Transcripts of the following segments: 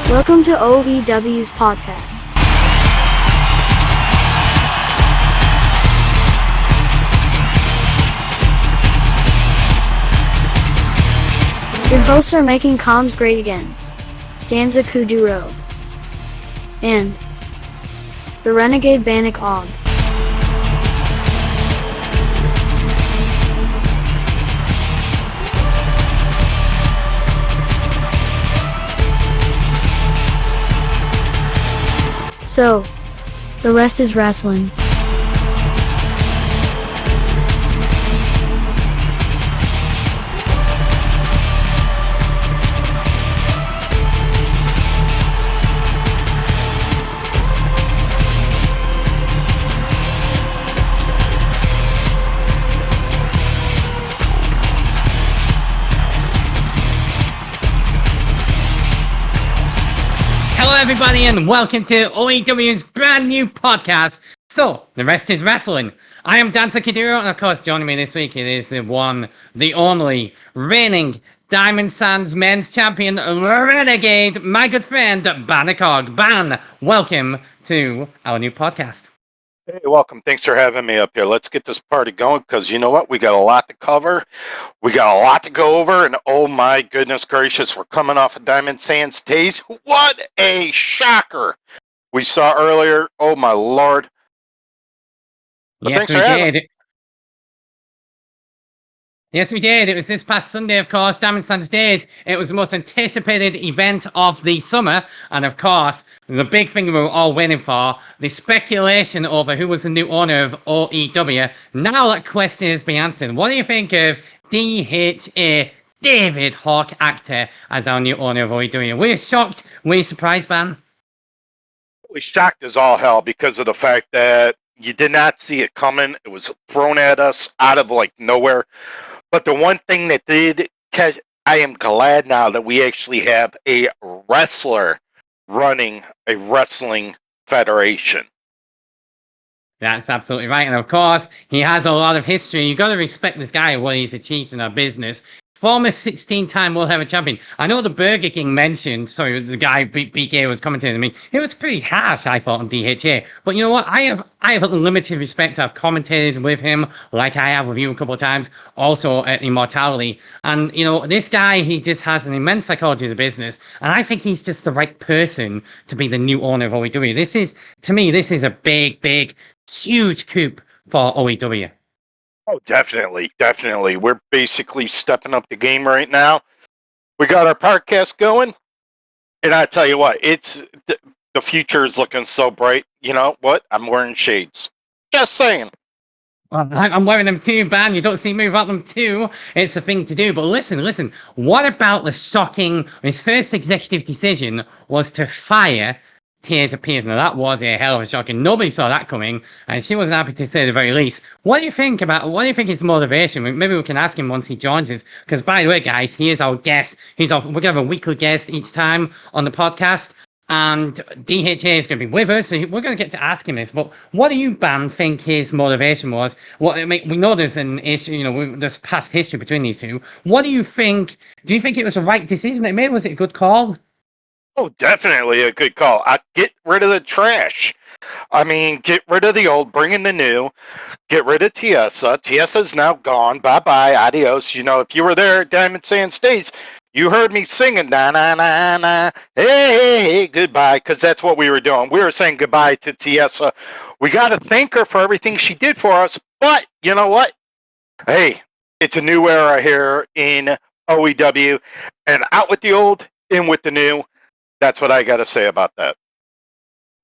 Welcome to OEW's podcast. Your hosts are making comms great again. Danza Kuduro and the Renegade Bannock. So, the rest is Wrasslin. Hello everybody and welcome to OEW's brand new podcast. So, the rest is Wrasslin. I am Danza Kuduro, and of course joining me this week it is the one, the only, reigning Diamond Sands men's champion, Renegade, my good friend, Bannock. Ban, welcome to our new podcast. Hey, welcome. Thanks for having me up here. Let's get this party going because you know what? We got a lot to cover. We got a lot to go over. And oh my goodness gracious, we're coming off of Diamond Sands days. What a shocker we saw earlier. Oh my Lord. But Yes, we did. Yes, we did. It was this past Sunday, of course, Diamond Sands Days. It was the most anticipated event of the summer. And of course, the big thing we were all waiting for, the speculation over who was the new owner of OEW. Now that question has been answered. What do you think of DHA, David Hawk actor, as our new owner of OEW? Were you shocked? Were you surprised, Ban? We shocked as all hell because of the fact that you did not see it coming. It was thrown at us out of like nowhere. But the one thing that did catch, I am glad now that we actually have a wrestler running a wrestling federation. That's absolutely right. And of course, he has a lot of history. You got to respect this guy and what he's achieved in our business. Former 16-time World Heavyweight Champion. I know the Burger King mentioned, sorry, the guy BK was commenting to me. It was pretty harsh, I thought, on DHA. But you know what? I have limited respect. I've commentated with him like I have with you a couple of times. Also at Immortality. And, you know, this guy, he just has an immense psychology of the business. And I think he's just the right person to be the new owner of OEW. This is, to me, this is a big, huge coup for OEW. Oh, definitely. We're basically stepping up the game right now. We got our podcast going, and I tell you what, it's the future is looking so bright. You know what? I'm wearing shades. Just saying. Well, I'm wearing them too, Ban. You don't see me without them too. It's a thing to do. But listen. What about the shocking? His first executive decision was to fire Tears of Peers. Now that was a hell of a shock, and nobody saw that coming, and she wasn't happy to say the very least. What do you think his motivation? Maybe we can ask him once he joins us. Because by the way, guys, he is our guest. We're gonna have a weekly guest each time on the podcast, and DHA is going to be with us, so we're going to get to ask him this. But what do you, Bam, think his motivation was? We know there's an issue, you know, there's past history between these two. What do you think? Do you think it was the right decision they made? Was it a good call? Oh, definitely a good call. Get rid of the trash. I mean, get rid of the old, bring in the new. Get rid of Tiesa. Tiesa's now gone. Bye-bye. Adios. You know, if you were there at Diamond Sands Days, you heard me singing, na-na-na-na, hey, goodbye, because that's what we were doing. We were saying goodbye to Tiesa. We got to thank her for everything she did for us, but you know what? Hey, it's a new era here in OEW, and out with the old, in with the new. That's what I got to say about that.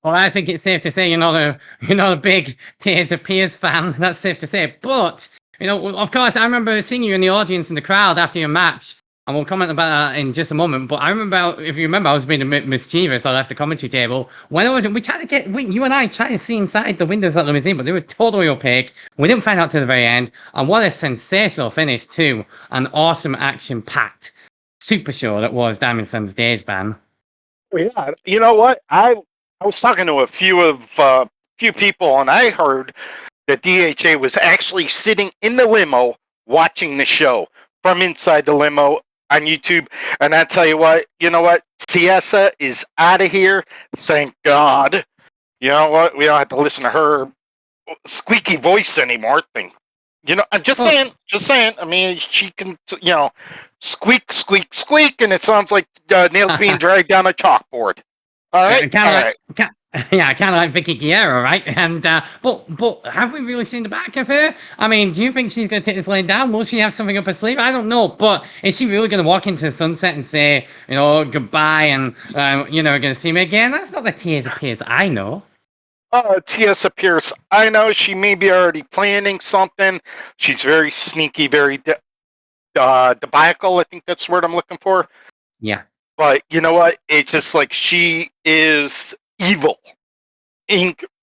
Well, I think it's safe to say you're not a big Tears of Peers fan. That's safe to say. But, you know, of course, I remember seeing you in the audience in the crowd after your match. And we'll comment about that in just a moment. But I remember, if you remember, I was being a bit mischievous. I left the commentary table. We tried to you and I tried to see inside the windows of the limousine, but they were totally opaque. We didn't find out to the very end. And what a sensational finish, too. An awesome action-packed super show that was Diamond Sands Days, Ban. Yeah, you know what? I was talking to a few people, and I heard that DHA was actually sitting in the limo watching the show from inside the limo on YouTube. And I tell you what, Tiesa is out of here. Thank God. You know what? We don't have to listen to her squeaky voice anymore. I'm just Well, saying, I mean, she can, squeak, squeak, squeak, and it sounds like nails being dragged down a chalkboard. All right, kind all of right. like, yeah, kind of like Vicky Guerrero, right? And but have we really seen the back of her? I mean, do you think she's going to take this laying down? Will she have something up her sleeve? I don't know, but is she really going to walk into the sunset and say, goodbye, and going to see me again? That's not the Tears of Pierce I know. Tiesa Pierce, I know she may be already planning something. She's very sneaky, very debacle. I think that's the word I'm looking for. Yeah. But you know what? It's just like she is evil,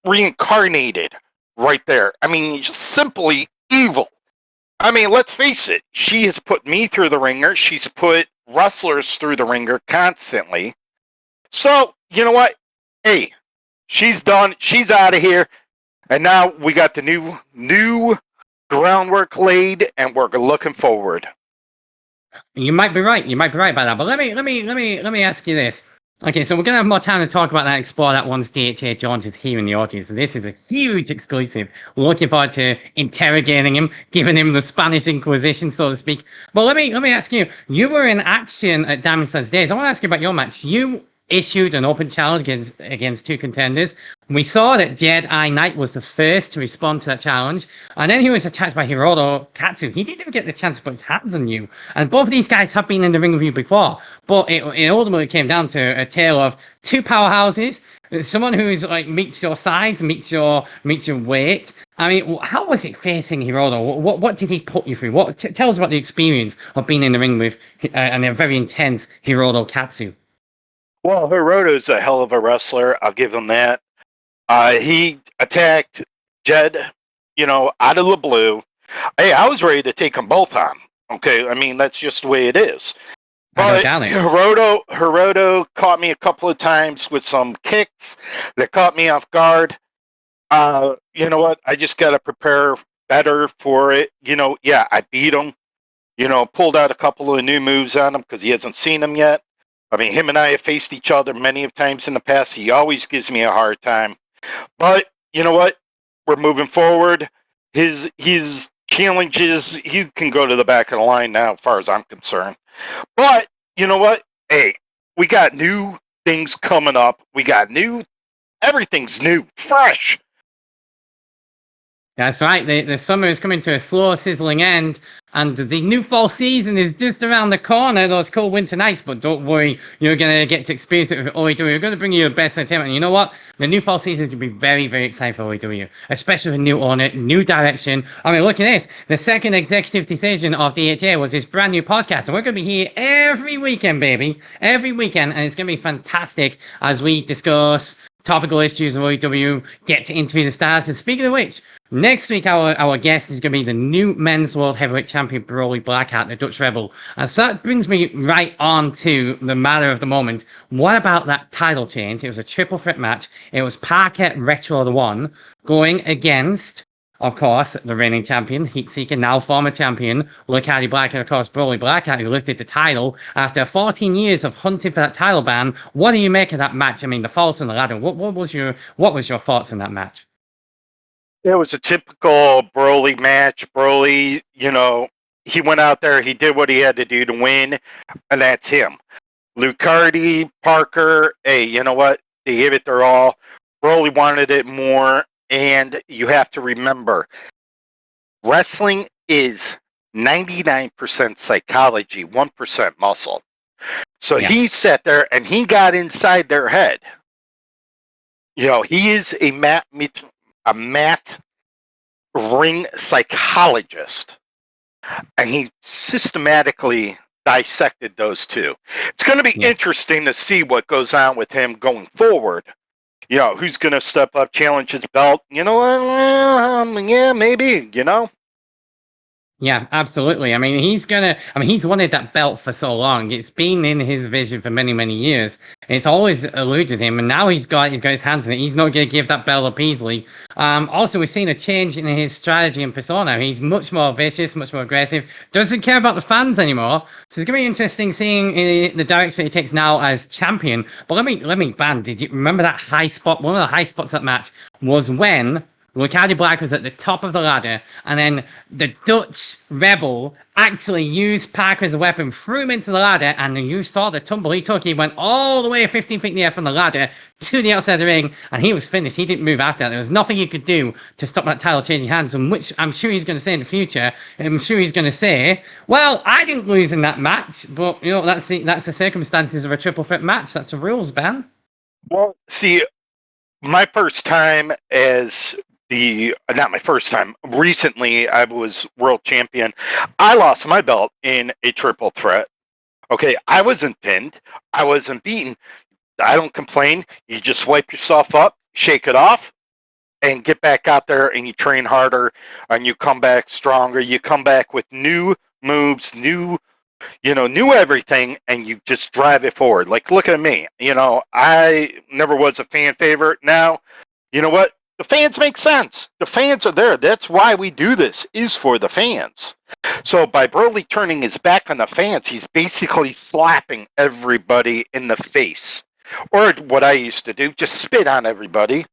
reincarnated right there. I mean, just simply evil. I mean, let's face it. She has put me through the ringer. She's put wrestlers through the ringer constantly. So, you know what? Hey, she's done. She's out of here. And now we got the new groundwork laid, and we're looking forward. You might be right. You might be right about that. But let me ask you this. Okay, so we're gonna have more time to talk about that, explore that once DHA Jones is here in the audience. So this is a huge exclusive. Looking forward to interrogating him, giving him the Spanish Inquisition, so to speak. But let me ask you. You were in action at Diamond Studs Days. I want to ask you about your match. You issued an open challenge against two contenders. We saw that Jedi Knight was the first to respond to that challenge, and then he was attacked by Hiroto Katsu. He didn't even get the chance to put his hands on you. And both of these guys have been in the ring with you before, but it ultimately came down to a tale of two powerhouses. Someone who's like meets your size, meets your weight. I mean, how was it facing Hiroto? What did he put you through? Tell us about the experience of being in the ring with and a very intense Hiroto Katsu. Well, Hiroto's a hell of a wrestler. I'll give him that. He attacked Jed, out of the blue. Hey, I was ready to take them both on. Okay, I mean that's just the way it is. I don't But doubt it. Hiroto caught me a couple of times with some kicks that caught me off guard. You know what? I just got to prepare better for it. Yeah, I beat him. Pulled out a couple of new moves on him because he hasn't seen them yet. I mean, him and I have faced each other many of times in the past. He always gives me a hard time. But you know what? We're moving forward. His challenges, he can go to the back of the line now, as far as I'm concerned. But you know what? Hey, we got new things coming up. Everything's new, fresh. That's right. The summer is coming to a slow, sizzling end, and the new fall season is just around the corner. Those cold winter nights, but don't worry, you're gonna get to experience it with OEW. We're gonna bring you the best entertainment. And you know what? The new fall season is gonna be very, very exciting for OEW, especially with new owner, new direction. I mean, look at this. The second executive decision of DHA was this brand new podcast, and we're gonna be here every weekend, baby, every weekend, and it's gonna be fantastic as we discuss topical issues of OEW, get to interview the stars. And speaking of which, next week our guest is going to be the new men's world heavyweight champion Broly Blackheart, the Dutch Rebel. And so that brings me right on to the matter of the moment. What about that title change? It was a triple threat match. It was Parquet Retro the one going against, of course, the reigning champion, Heatseeker, now former champion, Lucati Black, and of course, Broly Blackheart, who lifted the title after 14 years of hunting for that title ban. What do you make of that match? I mean, the falls on the ladder. What was your thoughts on that match? It was a typical Broly match. Broly, he went out there, he did what he had to do to win, and that's him. Lucardi, Parker, hey, you know what? They gave it their all. Broly wanted it more, and you have to remember, wrestling is 99% psychology, 1% muscle. So he sat there and he got inside their head. He is a mat ring psychologist, and he systematically dissected those two. It's going to be interesting to see what goes on with him going forward. Who's going to step up, challenge his belt? Yeah, maybe. Yeah, absolutely. I mean, he's wanted that belt for so long. It's been in his vision for many, many years. It's always eluded him, and now he's got his hands in it. He's not going to give that belt up easily. Also, we've seen a change in his strategy and persona. He's much more vicious, much more aggressive. Doesn't care about the fans anymore. So it's going to be interesting seeing the direction he takes now as champion. But let me ban. Did you remember that high spot? One of the high spots of that match was when Ricardo Black was at the top of the ladder, and then the Dutch rebel actually used Parker as a weapon, threw him into the ladder, and then you saw the tumble he took. He went all the way 15 feet in the air from the ladder to the outside of the ring, and he was finished. He didn't move after that. There was nothing he could do to stop that title changing hands, and which I'm sure he's going to say in the future. I'm sure he's going to say, well, I didn't lose in that match, but, that's the circumstances of a triple threat match. That's the rules, Ben. Well, see, my first time as not my first time, recently I was world champion. I lost my belt in a triple threat. Okay, I wasn't pinned. I wasn't beaten. I don't complain. You just wipe yourself up, shake it off, and get back out there and you train harder and you come back stronger. You come back with new moves, new everything, and you just drive it forward. Like, look at me. I never was a fan favorite. Now, you know what? The fans make sense. The fans are there. That's why we do this, is for the fans. So by Broly turning his back on the fans, he's basically slapping everybody in the face. Or what I used to do, just spit on everybody.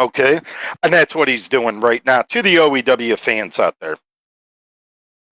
Okay? And that's what he's doing right now to the OEW fans out there.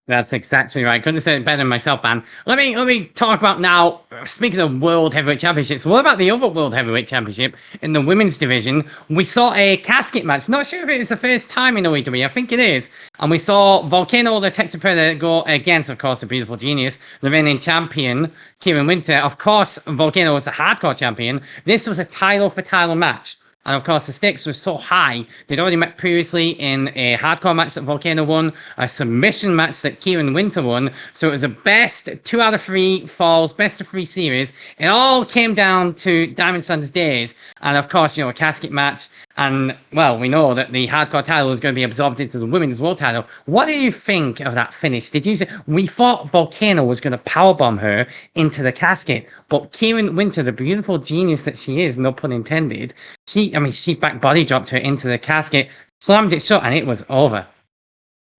That's exactly right. Couldn't say it better than myself, man. Let me talk about now. Speaking of World Heavyweight Championships, what about the other World Heavyweight Championship in the women's division? We saw a casket match. Not sure if it is the first time in OEW. I think it is. And we saw Volcano, the Texas Predator, go against, of course, the Beautiful Genius, the reigning champion, Kieran Winter. Of course, Volcano was the hardcore champion. This was a title for title match. And of course, the stakes were so high. They'd already met previously in a hardcore match that Volcano won, a submission match that Kieran Winter won. So it was a best 2 out of 3 falls, best of 3 series. It all came down to Diamond Sun's days. And of course, a casket match. And, well, we know that the hardcore title is going to be absorbed into the women's world title. What do you think of that finish? We thought Volcano was going to powerbomb her into the casket, but Kieran Winter, the beautiful genius that she is, no pun intended, she back body dropped her into the casket, slammed it shut, and it was over.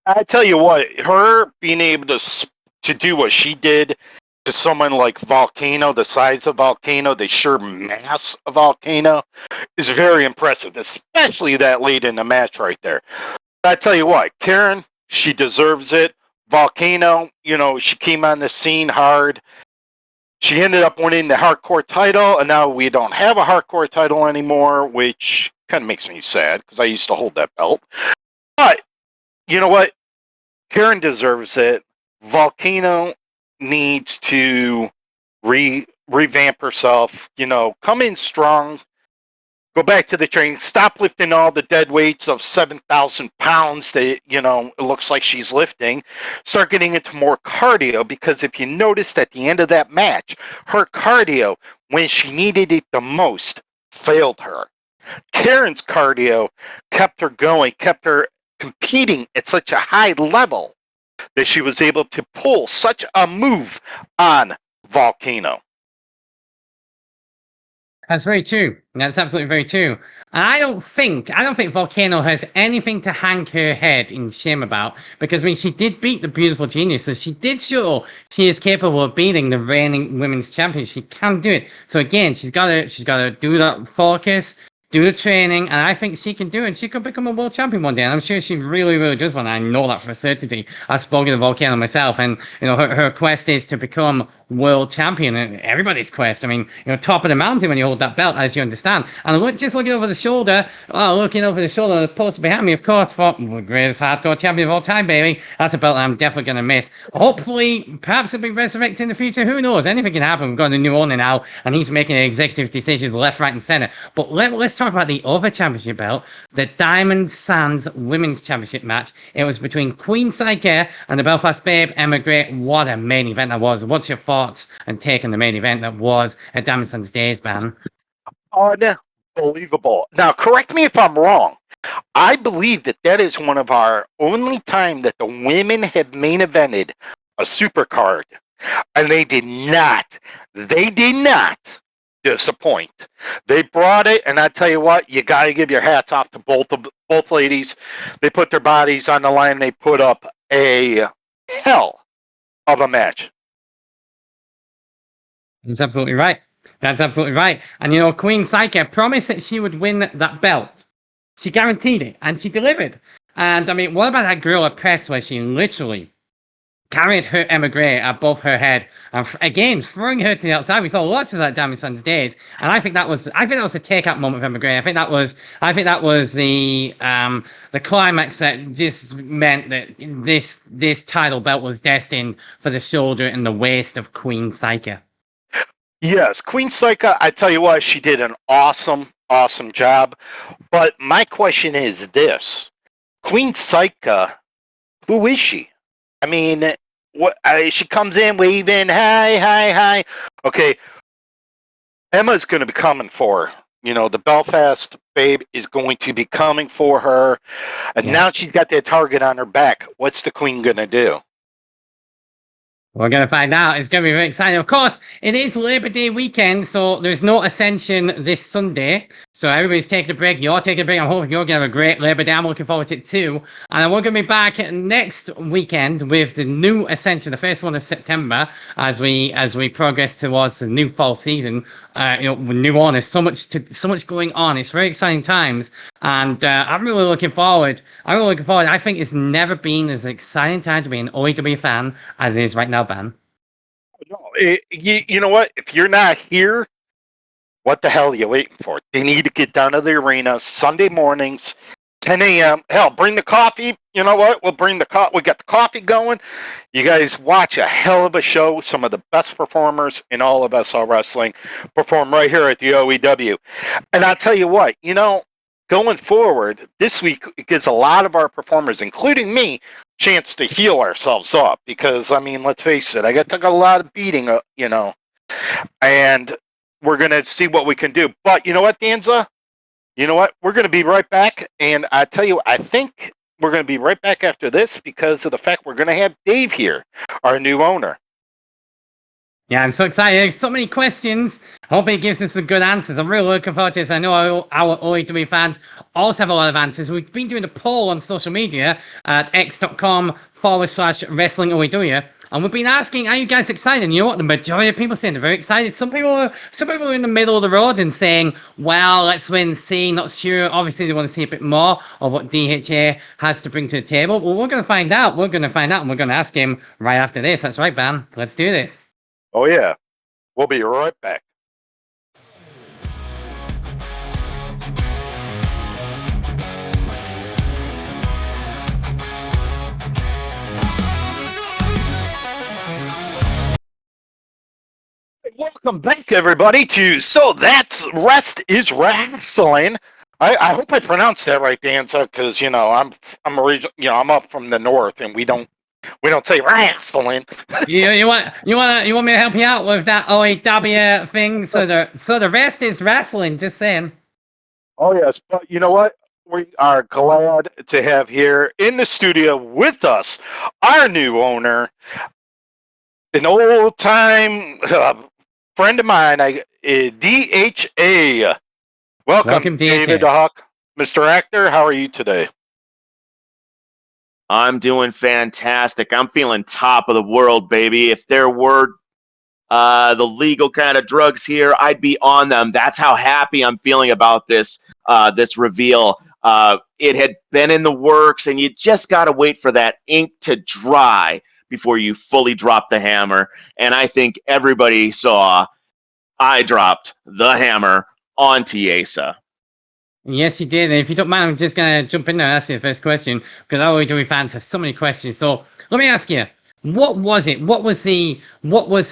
I tell you what, her being able to do what she did to someone like Volcano, the size of Volcano, the sheer mass of Volcano, is very impressive, especially that late in the match right there. I tell you what, Karen, she deserves it. Volcano, she came on the scene hard. She ended up winning the hardcore title, and now we don't have a hardcore title anymore, which kind of makes me sad because I used to hold that belt. But you know what? Karen deserves it. Volcano needs to revamp herself, come in strong, go back to the training, stop lifting all the dead weights of 7,000 pounds that, it looks like she's lifting, start getting into more cardio, because if you noticed at the end of that match, her cardio, when she needed it the most, failed her. Karen's cardio kept her going, kept her competing at such a high level that she was able to pull such a move on Volcano. That's very true. That's absolutely very true. And I don't think Volcano has anything to hang her head in shame about, because she did beat the Beautiful Genius, and she did show she is capable of beating the reigning women's champion. She can do it. So again, she's gotta do that focus, do the training, and I think she can do it. She could become a world champion one day, and I'm sure she really, really does one. I know that for a certainty. I've spoken to Volcano myself, and her quest is to become world champion, and everybody's quest. Top of the mountain when you hold that belt, as you understand. And just looking over the shoulder, the poster behind me, of course, for the greatest hardcore champion of all time, baby. That's a belt I'm definitely going to miss. Hopefully, perhaps it'll be resurrected in the future. Who knows? Anything can happen. We've got a new owner now, and he's making executive decisions left, right, and center. But let's talk about the other championship belt, the Diamond Sands Women's Championship match. It was between Queen Psyche and the Belfast Babe, Emma Gray. What a main event that was. What's your thoughts and take on the main event that was at Diamond Sands Days, man? Unbelievable. Now, correct me if I'm wrong. I believe that that is one of our only time that the women have main evented a supercard, and they did not disappoint. They brought it, and I tell you what, you got to give your hats off to both ladies. They put their bodies on the line. They put up a hell of a match. That's absolutely right. That's absolutely right. And you know, Queen Psyche promised that she would win that belt. She guaranteed it, and she delivered. And I mean, what about that girl at press where she literally carried her Emma Gray above her head and again throwing her to the outside? We saw lots of that Damage Sun's days, and I think that was a takeout moment of Emma Gray. I think that was the climax that just meant that this title belt was destined for the shoulder and the waist of Queen Psyche. Yes, Queen Psyche, I tell you what, she did an awesome, awesome job. But my question is this: Queen Psyche, who is she? I mean, what? She comes in waving, hi, hi, hi. Okay, Emma's going to be coming for her. You know, the Belfast babe is going to be coming for her, and now she's got that target on her back. What's the Queen going to do? We're going to find out. It's going to be very exciting. Of course, it is Labor Day weekend, so there's no Ascension this Sunday. So everybody's taking a break. You're taking a break. I'm hoping you're going to have a great Labor Day. I'm looking forward to it too. And we're going to be back next weekend with the new Ascension, the first one of September, as we progress towards the new fall season. With new owners, so much going on. It's very exciting times, and I'm really looking forward. I think it's never been as exciting time to be an OEW fan as it is right now, Ben. No, you know what? If you're not here, what the hell are you waiting for? They need to get down to the arena Sunday mornings, 10 a.m. Hell, bring the coffee. You know what? We'll bring the we got the coffee going. You guys watch a hell of a show. Some of the best performers in all of SL Wrestling perform right here at the OEW. And I'll tell you what, going forward, this week it gives a lot of our performers, including me, chance to heal ourselves up. Because, I mean, let's face it, I took a lot of beating, and we're going to see what we can do. But you know what, Danza? You know what? We're going to be right back. And I tell you, I think we're going to be right back after this because of the fact we're going to have Dave here, our new owner. Yeah, I'm so excited. There's so many questions. Hope it gives us some good answers. I'm really looking forward to this. I know our OEW fans also have a lot of answers. We've been doing a poll on social media at x.com/wrestling OEW. And we've been asking, are you guys excited? And you know what? The majority of people are saying they're very excited. Some people are in the middle of the road and saying, well, let's wait and see. Not sure. Obviously, they want to see a bit more of what DHA has to bring to the table. Well, we're going to find out. And we're going to ask him right after this. That's right, Ben. Let's do this. Oh, yeah. We'll be right back. Welcome back, everybody, to So That's Rest is Wrasslin. I hope I pronounced that right, Danza, because I'm I'm up from the north, and we don't say wrestling. you want me to help you out with that OEW thing? So the rest is wrestling. Just saying. Oh yes, but you know what? We are glad to have here in the studio with us our new owner, an old time friend of mine, DHA. Welcome, David the Hawk. Mr. Actor, how are you today? I'm doing fantastic. I'm feeling top of the world, baby. If there were the legal kind of drugs here, I'd be on them. That's how happy I'm feeling about this reveal. It had been in the works, and you just got to wait for that ink to dry before you fully drop the hammer. And I think everybody saw I dropped the hammer on Tiesa. Yes, you did. And if you don't mind, I'm just going to jump in there and ask you the first question, because our OEW fans have so many questions. So let me ask you, what was it? What was the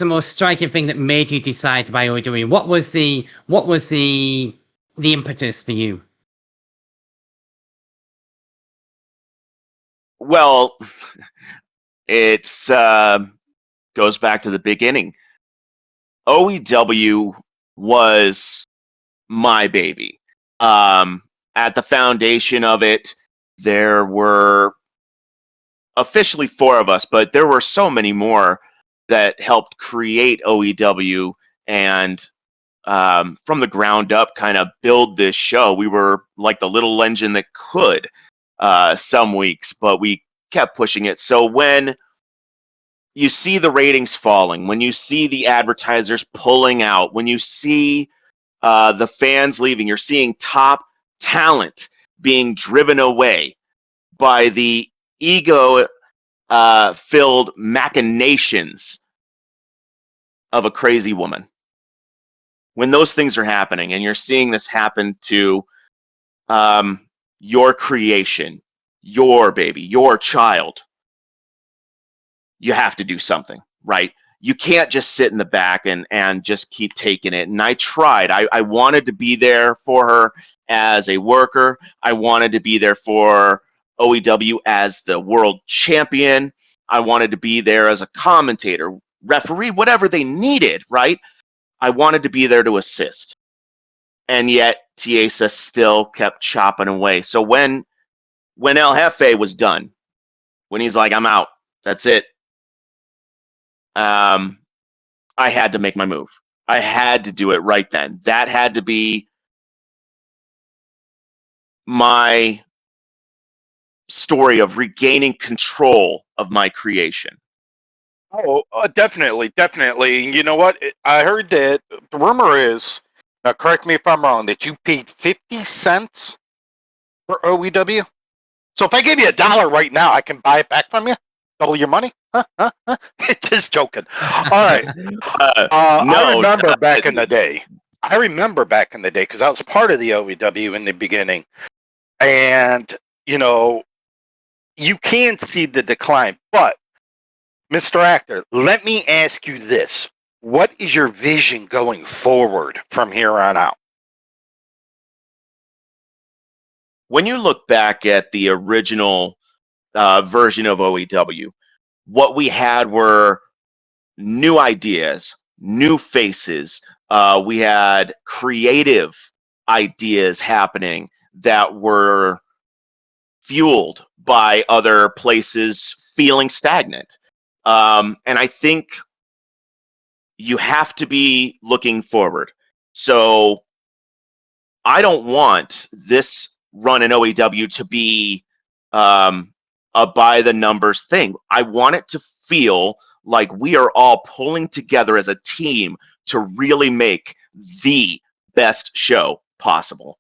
most striking thing that made you decide to buy OEW? What was the impetus for you? Well, it's goes back to the beginning. OEW was my baby. at the foundation of it, there were officially 4 of us, but there were so many more that helped create OEW and from the ground up kind of build this show. We were like the little engine that could some weeks, but we kept pushing it. So when you see the ratings falling, when you see the advertisers pulling out, when you see the fans leaving, you're seeing top talent being driven away by the ego filled machinations of a crazy woman. When those things are happening and you're seeing this happen to your creation, your baby, your child, you have to do something, right? You can't just sit in the back and just keep taking it. And I tried. I wanted to be there for her as a worker. I wanted to be there for OEW as the world champion. I wanted to be there as a commentator, referee, whatever they needed, right? I wanted to be there to assist. And yet Tiesa still kept chopping away. So when El Jefe was done, when he's like, I'm out, that's it. I had to make my move. I had to do it right then. That had to be my story of regaining control of my creation. Oh, definitely, definitely. You know what? I heard that the rumor is, now correct me if I'm wrong, that you paid 50 cents for OEW. So if I give you $1 right now, I can buy it back from you? Double your money? Just joking. All right. I No, remember back in the day. Because I was part of the OEW in the beginning. And, you know, you can see the decline. But, Mr. Actor, let me ask you this. What is your vision going forward from here on out? when you look back at the original version of OEW, what we had were new ideas, new faces. We had creative ideas happening that were fueled by other places feeling stagnant. And I think you have to be looking forward. So I don't want this run in OEW to be a by the numbers thing. I want it to feel like we are all pulling together as a team to really make the best show possible.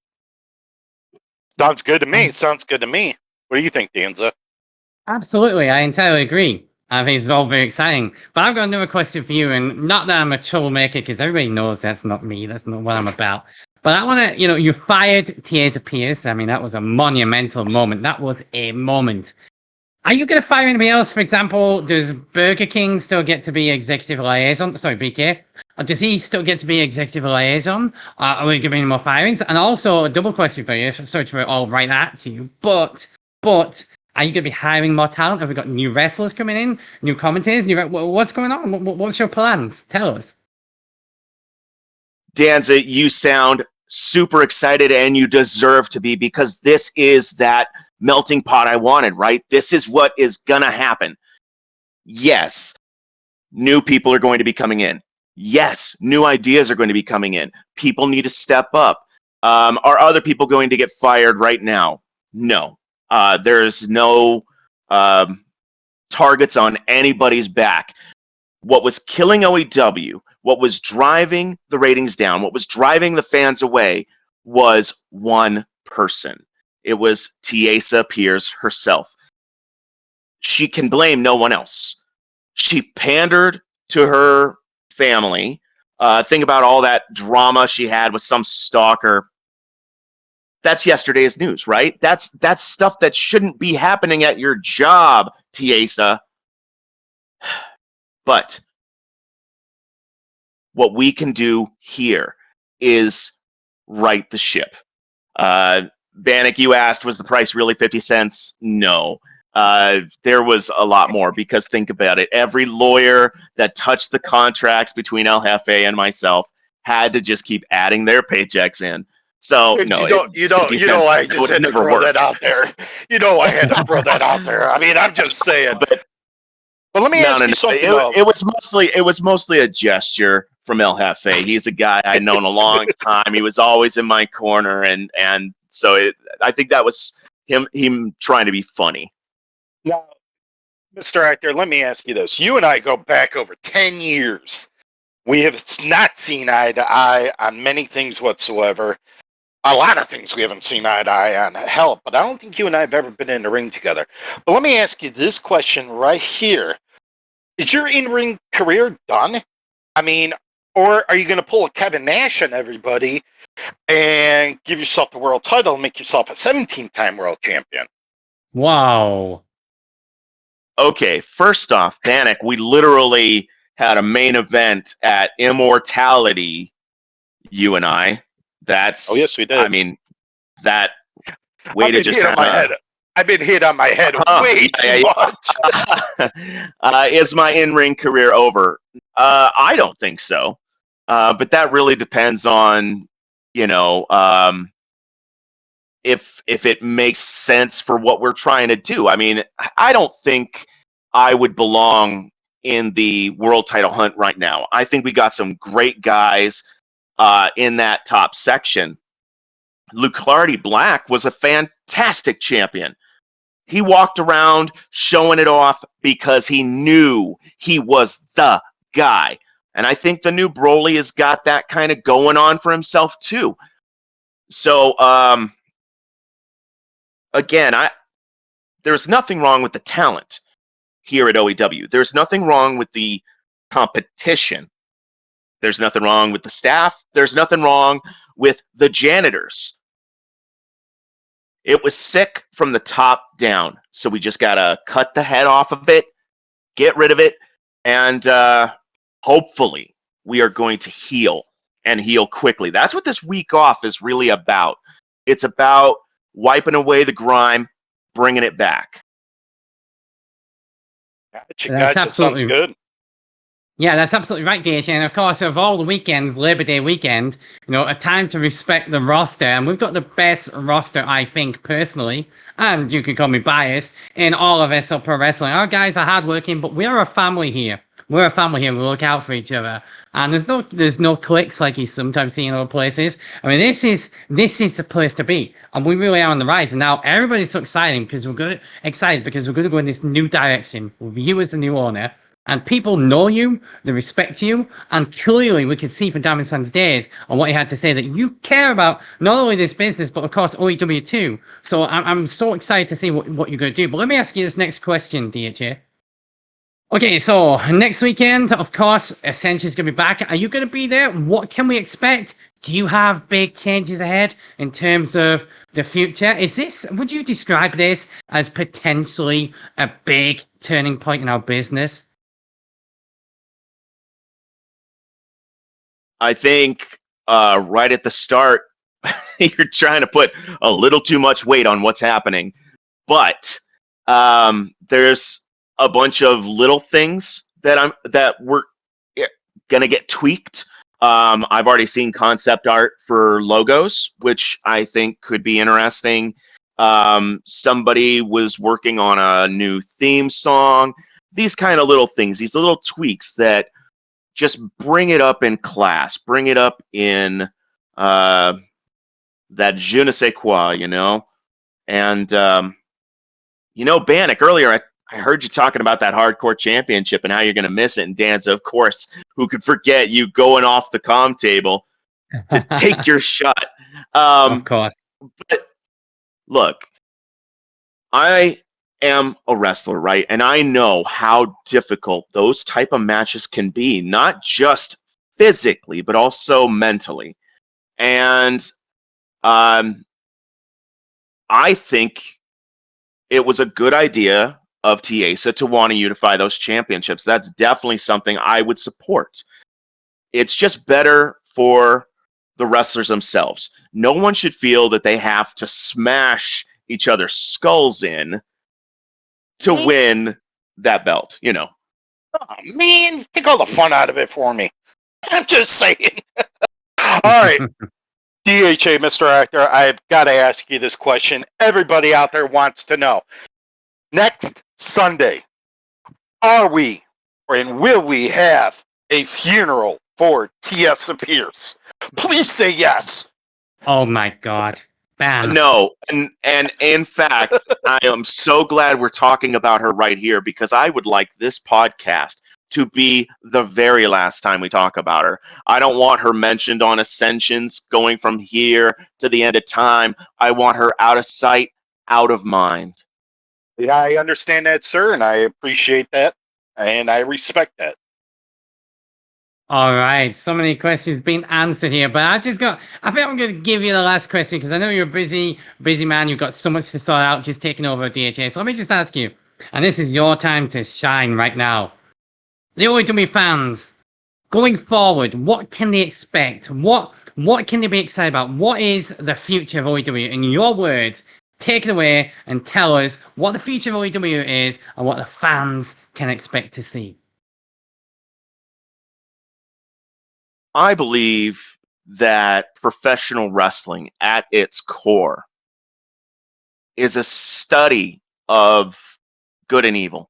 Sounds good to me. Sounds good to me. What do you think, Danza? Absolutely, I entirely agree. I think it's all very exciting. But I've got another question for you, and not that I'm a troublemaker, because everybody knows that's not me. That's not what I'm about. But I want to, you fired Tiesa Pierce. I mean, that was a monumental moment. That was a moment. Are you going to fire anybody else? For example, does Burger King still get to be executive liaison? Sorry, BK. Or does he still get to be executive liaison? Are we giving him more firings? And also, a double question for you. Sorry to all right at you, but are you going to be hiring more talent? Have we got new wrestlers coming in, new commentators? What's going on? What's your plans? Tell us. Danza, you sound super excited, and you deserve to be, because this is that melting pot I wanted, right? This is what is gonna happen. Yes, new people are going to be coming in. Yes, new ideas are going to be coming in. People need to step up. Are other people going to get fired right now? No. There's no targets on anybody's back. What was killing OEW, what was driving the ratings down, what was driving the fans away was one person. It was Tiesa Pierce herself. She can blame no one else. She pandered to her family. Think about all that drama she had with some stalker. That's yesterday's news, right? That's stuff that shouldn't be happening at your job, Tiesa. But what we can do here is right the ship. Bannock, you asked, was the price really 50 cents? No. There was a lot more, because think about it. Every lawyer that touched the contracts between El Jefe and myself had to just keep adding their paychecks in. So no, You know, I just had to throw that out there. You know, I had to throw that out there. I mean, I'm just saying. But let me ask you something. It was mostly a gesture from El Jefe. He's a guy I'd known a long time. He was always in my corner, and so I think that was him trying to be funny. Now, Mr. Actor, let me ask you this. You and I go back over 10 years. We have not seen eye to eye on many things whatsoever. A lot of things we haven't seen eye to eye on. Hell, but I don't think you and I have ever been in the ring together. But let me ask you this question right here. Is your in-ring career done? I mean, or are you going to pull a Kevin Nash on everybody and give yourself the world title and make yourself a 17-time world champion? Wow. Okay, first off, Bannock, we literally had a main event at Immortality, you and I. Oh, yes, we did. I mean, that way to just kind of... I've been hit on my head way too much. Is my in-ring career over? I don't think so. But that really depends on, you know, if it makes sense for what we're trying to do. I mean, I don't think I would belong in the world title hunt right now. I think we got some great guys in that top section. Luke Clardy Black was a fantastic champion. He walked around showing it off because he knew he was the guy. And I think the new Broly has got that kind of going on for himself too. So, again, there's nothing wrong with the talent here at OEW. There's nothing wrong with the competition. There's nothing wrong with the staff. There's nothing wrong with the janitors. It was sick from the top down. So we just got to cut the head off of it, get rid of it, and hopefully we are going to heal and heal quickly. That's what this week off is really about. It's about wiping away the grime, bringing it back. That's absolutely sounds good. Yeah, that's absolutely right, DJ. And of course, of all the weekends, Labor Day weekend, you know, a time to respect the roster. And we've got the best roster, I think, personally, and you can call me biased, in all of SL Pro Wrestling. Our guys are hardworking, but we're a family here. We're a family here. We look out for each other. And there's no cliques like you sometimes see in other places. I mean, this is the place to be. And we really are on the rise. And now everybody's so excited because we're going to go in this new direction with you as the new owner. And people know you, they respect you, and clearly we could see from Diamond Sands days on what he had to say that you care about not only this business, but of course OEW too. So I'm so excited to see what you're going to do. But let me ask you this next question, DHA. Okay, so next weekend, of course, Essential is going to be back. Are you going to be there? What can we expect? Do you have big changes ahead in terms of the future? Would you describe this as potentially a big turning point in our business? I think right at the start, you're trying to put a little too much weight on what's happening. But there's a bunch of little things that we're gonna get tweaked. I've already seen concept art for logos, which I think could be interesting. Somebody was working on a new theme song. These kind of little things, these little tweaks that just bring it up in class, bring it up in that je ne sais quoi, you know? And, you know, Bannock, earlier I heard you talking about that hardcore championship and how you're going to miss it. And Danza, of course, who could forget you going off the comm table to take your shot. Of course. But look, I am a wrestler, right? And I know how difficult those type of matches can be, not just physically, but also mentally. And I think it was a good idea of Tiesa to want to unify those championships. That's definitely something I would support. It's just better for the wrestlers themselves. No one should feel that they have to smash each other's skulls in to win that belt, you know. Oh, man, take all the fun out of it for me. I'm just saying. All right. DHA, Mr. Actor, I've got to ask you this question. Everybody out there wants to know. Next Sunday, are we and will we have a funeral for T.S. Pierce? Please say yes. Oh my God, Ban. No, and in fact, I am so glad we're talking about her right here because I would like this podcast to be the very last time we talk about her. I don't want her mentioned on Ascensions going from here to the end of time. I want her out of sight, out of mind. Yeah, I understand that, sir, and I appreciate that, and I respect that. All right, so many questions being answered here, but I think I'm going to give you the last question because I know you're a busy man. You've got so much to sort out, just taking over DHA. So let me just ask you, and this is your time to shine right now. The OEW fans, going forward, what can they expect? What can they be excited about? What is the future of OEW? In your words, take it away and tell us what the future of OEW is and what the fans can expect to see. I believe that professional wrestling at its core is a study of good and evil.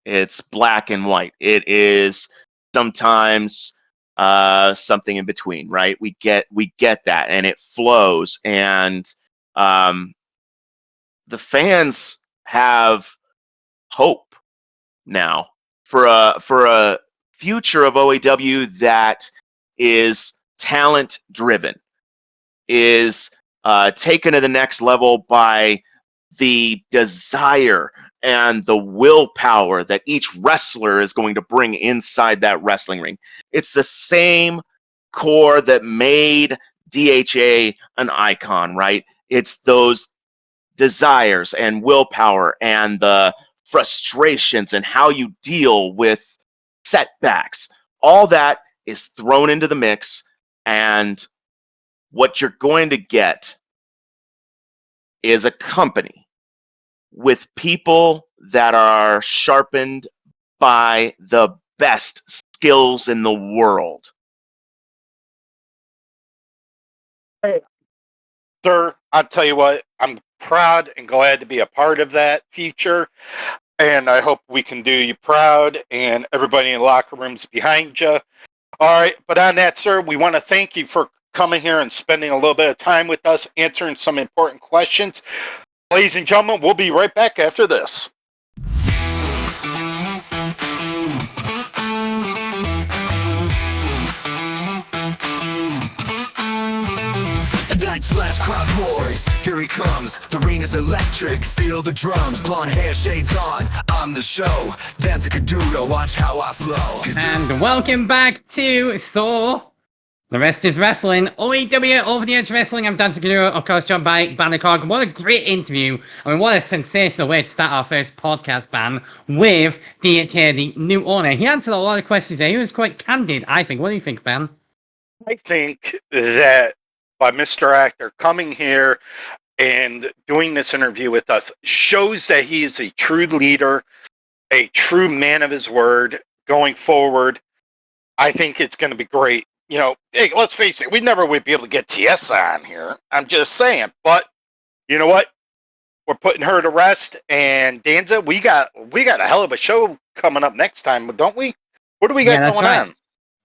It's black and white. It is sometimes something in between, right? We get that, and it flows. And um, the fans have hope now for a future of OEW that is talent driven, is taken to the next level by the desire and the willpower that each wrestler is going to bring inside that wrestling ring. It's the same core that made DHA an icon, right? It's those desires and willpower and the frustrations and how you deal with setbacks. All that is thrown into the mix, and what you're going to get is a company with people that are sharpened by the best skills in the world. Sir, I'll tell you what, I'm proud and glad to be a part of that future, and I hope we can do you proud and everybody in the locker rooms behind you. All right, but on that, sir, we want to thank you for coming here and spending a little bit of time with us, answering some important questions. Ladies and gentlemen, we'll be right back after this. Lights flash, crowd roars, here he comes. The arena's electric, feel the drums. Blonde hair, shades on, I'm the show. Danza, Kuduro, watch how I flow. And welcome back to The Rest is Wrestling, OEW Over the Edge Wrestling. I'm Danza Kuduro, of course, joined by Bannock. What a great interview. I mean, what a sensational way to start our first podcast, Ban, with DHA, the new owner. He answered a lot of questions there. He was quite candid, I think. What do you think, Ban? I think that by Mr. Actor coming here and doing this interview with us shows that he is a true leader, a true man of his word going forward. I think it's going to be great. You know, hey, let's face it, we never would be able to get TS on here. I'm just saying. But you know what? We're putting her to rest. And Danza, we got a hell of a show coming up next time, don't we? What do we got going on?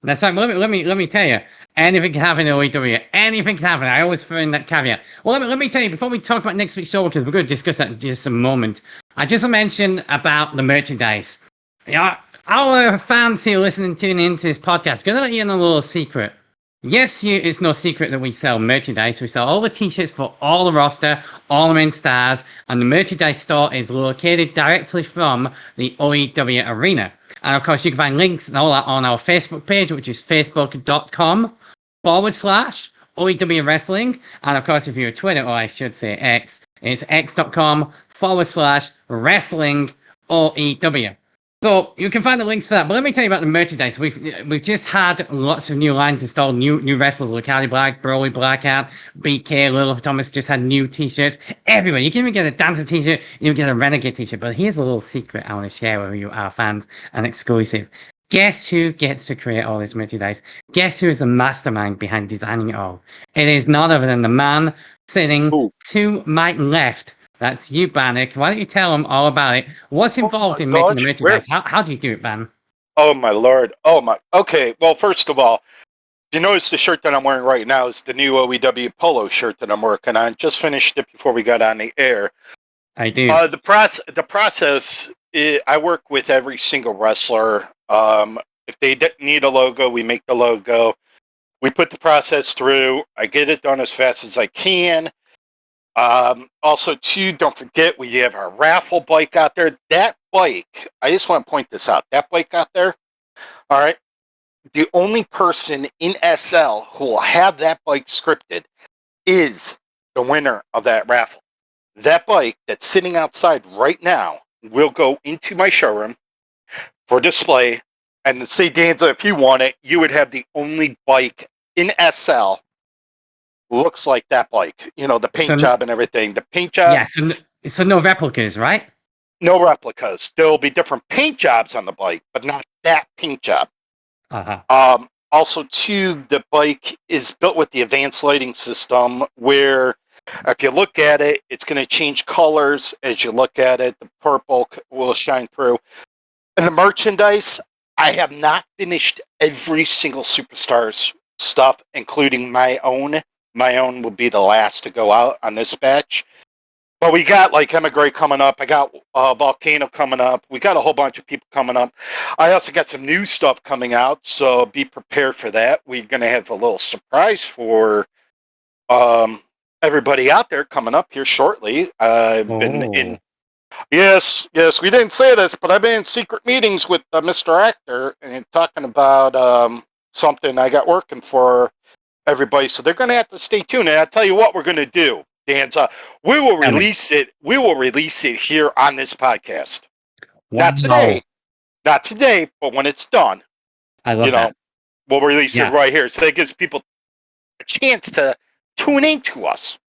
That's right. Let me tell you. Anything can happen in OEW. Anything can happen. I always throw in that caveat. Well, let me tell you, before we talk about next week's show, because we're going to discuss that in just a moment, I just mentioned about the merchandise. Yeah, our fans who are listening, tuning into this podcast, going to let you in a little secret. Yes, it's no secret that we sell merchandise. We sell all the t-shirts for all the roster, all the main stars, and the merchandise store is located directly from the OEW arena. And of course, you can find links and all that on our Facebook page, which is facebook.com/OEW Wrestling. And of course, if you're a Twitter, or I should say X, it's x.com/wrestling OEW. So you can find the links for that. But let me tell you about the merchandise. We've just had lots of new lines installed, new wrestlers, Lucati Black, Broly Blackout, BK, Little Thomas just had new t-shirts. Everywhere. You can even get a Dancer t-shirt, you can get a Renegade t-shirt. But here's a little secret I want to share with you, our fans, an exclusive. Guess who gets to create all this merchandise? Guess who is the mastermind behind designing it all? It is none other than the man sitting Ooh. to my left. That's you, Bannock. Why don't you tell them all about it? What's involved my in making the gosh, merchandise? How do you do it, Ban? Oh my lord. Oh my. Okay. Well, first of all, you notice the shirt that I'm wearing right now is the new OEW polo shirt that I'm working on. Just finished it before we got on the air. I do. The process. I work with every single wrestler. If they need a logo, we make the logo. We put the process through. I get it done as fast as I can. Also, too, don't forget we have our raffle bike out there. That bike, I just want to point this out. That bike out there, all right. The only person in SL who will have that bike scripted is the winner of that raffle. That bike that's sitting outside right now will go into my showroom for display. And say, Danza, if you want it, you would have the only bike in SL looks like that bike. You know, the paint job and everything. The paint job. Yeah, so no replicas, right? No replicas. There'll be different paint jobs on the bike, but not that paint job. Uh-huh. Also, too, the bike is built with the advanced lighting system where if you look at it, it's going to change colors as you look at it. The purple will shine through. And the merchandise, I have not finished every single Superstars stuff, including my own. My own will be the last to go out on this batch. But we got like Emigre coming up. I got Volcano coming up. We got a whole bunch of people coming up. I also got some new stuff coming out, so be prepared for that. We're going to have a little surprise for everybody out there coming up here shortly. I've been in. Yes, we didn't say this, but I've been in secret meetings with Mr. Actor and talking about something I got working for everybody. So they're going to have to stay tuned. And I'll tell you what we're going to do. Danza, we will release it. We will release it here on this podcast. Wow. Not today, but when it's done, I love that. We'll release it right here. So that gives people a chance to tune into us.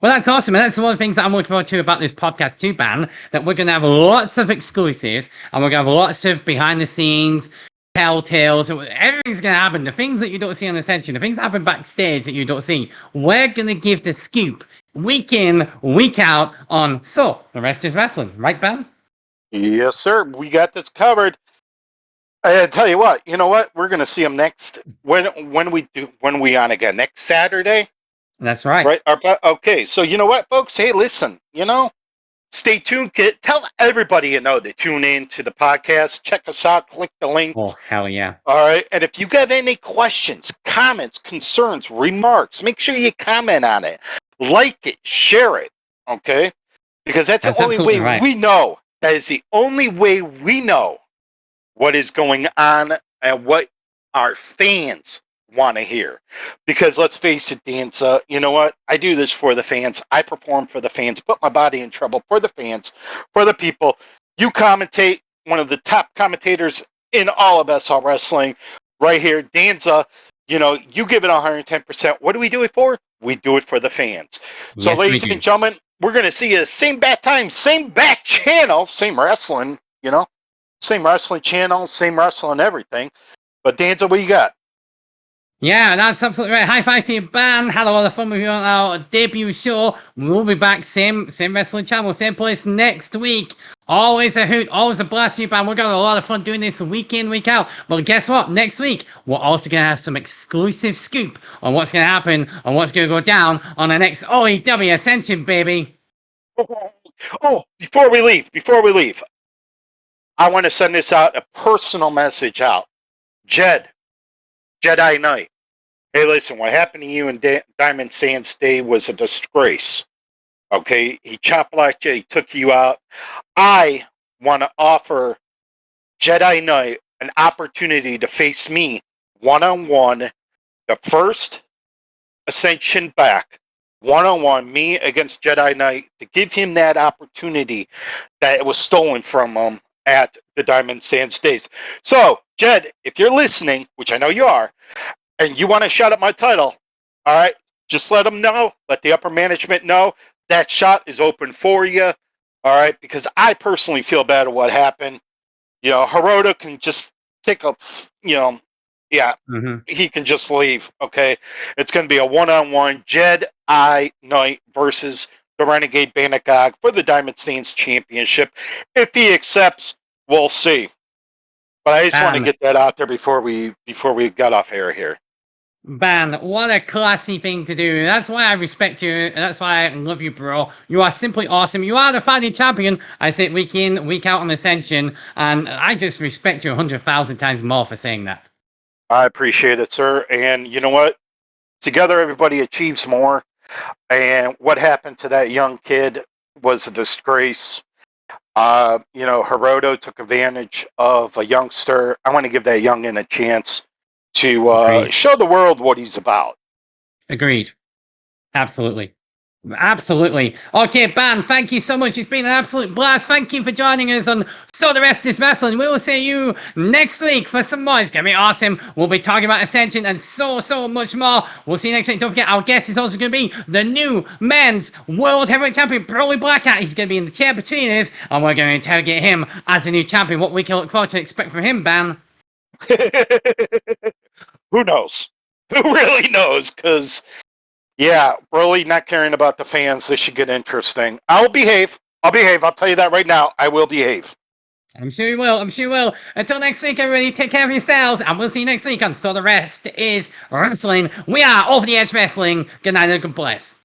Well, that's awesome. And that's one of the things that I'm looking forward to about this podcast too, Ban, that we're going to have lots of exclusives and we're going to have lots of behind the scenes, telltales. Everything's going to happen. The things that you don't see on the session, the things that happen backstage that you don't see, we're going to give the scoop week in, week out on So, the Rest is Wrasslin. Right, Ban? Yes, sir. We got this covered. I tell you what, you know what? We're going to see them next, when we on again? Next Saturday? That's right. Right. Okay. So you know what, folks? Hey, listen, stay tuned. Tell everybody to tune in to the podcast. Check us out. Click the links. Oh, hell yeah. All right. And if you have any questions, comments, concerns, remarks, make sure you comment on it. Like it. Share it. Okay? Because that's the only way we know. That is the only way we know what is going on and what our fans want to hear. Because let's face it, Danza, you know what? I do this for the fans. I perform for the fans, put my body in trouble for the fans, for the people. You commentate, one of the top commentators in all of SL Wrestling right here. Danza, you give it 110%. What do we do it for? We do it for the fans. So, yes, ladies and gentlemen, we're going to see you same bat time, same bat channel, same wrestling, same wrestling channel, same wrestling everything. But Danza, what you got? Yeah, that's absolutely right. High five to you, Ban. Had a lot of fun with you on our debut show. We'll be back, same wrestling channel, same place next week. Always a hoot, always a blast, you Ban. We're going to have a lot of fun doing this week in, week out. But guess what? Next week, we're also going to have some exclusive scoop on what's going to happen and what's going to go down on the next OEW Ascension, baby. Oh, before we leave, I want to send this out, a personal message out. Jedi Knight. Hey, listen, what happened to you in Diamond Sands Day was a disgrace. Okay? He chop-blocked you, he took you out. I want to offer Jedi Knight an opportunity to face me one-on-one, the first Ascension back, one-on-one, me against Jedi Knight, to give him that opportunity that was stolen from him at the Diamond Sands Days. So, Jed, if you're listening, which I know you are, and you want to shout out my title, all right, just let them know, let the upper management know that shot is open for you, all right, because I personally feel bad at what happened. Hiroto can just take a, yeah, Hmm. he can just leave. Okay, it's going to be a one-on-one Jedi Knight versus the Renegade Bannock for the Diamond Stains Championship. If he accepts, we'll see. But I just want to Ban, get that out there before we got off air here. Ban, what a classy thing to do. That's why I respect you, and that's why I love you, bro. You are simply awesome. You are the fighting champion. I say it week in, week out on Ascension, and I just respect you 100,000 times more for saying that. I appreciate it, sir. And you know what? Together, everybody achieves more. And what happened to that young kid was a disgrace. Hiroto took advantage of a youngster. I want to give that youngin a chance to Agreed. show the world what he's about. Agreed. Absolutely. Absolutely. Okay, Ban, thank you so much. It's been an absolute blast. Thank you for joining us on So the Rest is Wrestling. We will see you next week for some more. It's going to be awesome. We'll be talking about Ascension and so much more. We'll see you next week. Don't forget, our guest is also going to be the new men's world heavyweight champion, Broly Blackout. He's going to be in the chair between us, and we're going to interrogate him as a new champion. What we can look forward to expect from him, Ban. Who knows? Who really knows? Because, yeah, Broly not caring about the fans. This should get interesting. I'll behave. I'll tell you that right now. I will behave. I'm sure you will. I'm sure you will. Until next week, everybody, take care of yourselves, and we'll see you next week on So the Rest is Wrestling. We are Over the Edge Wrestling. Good night and good bless.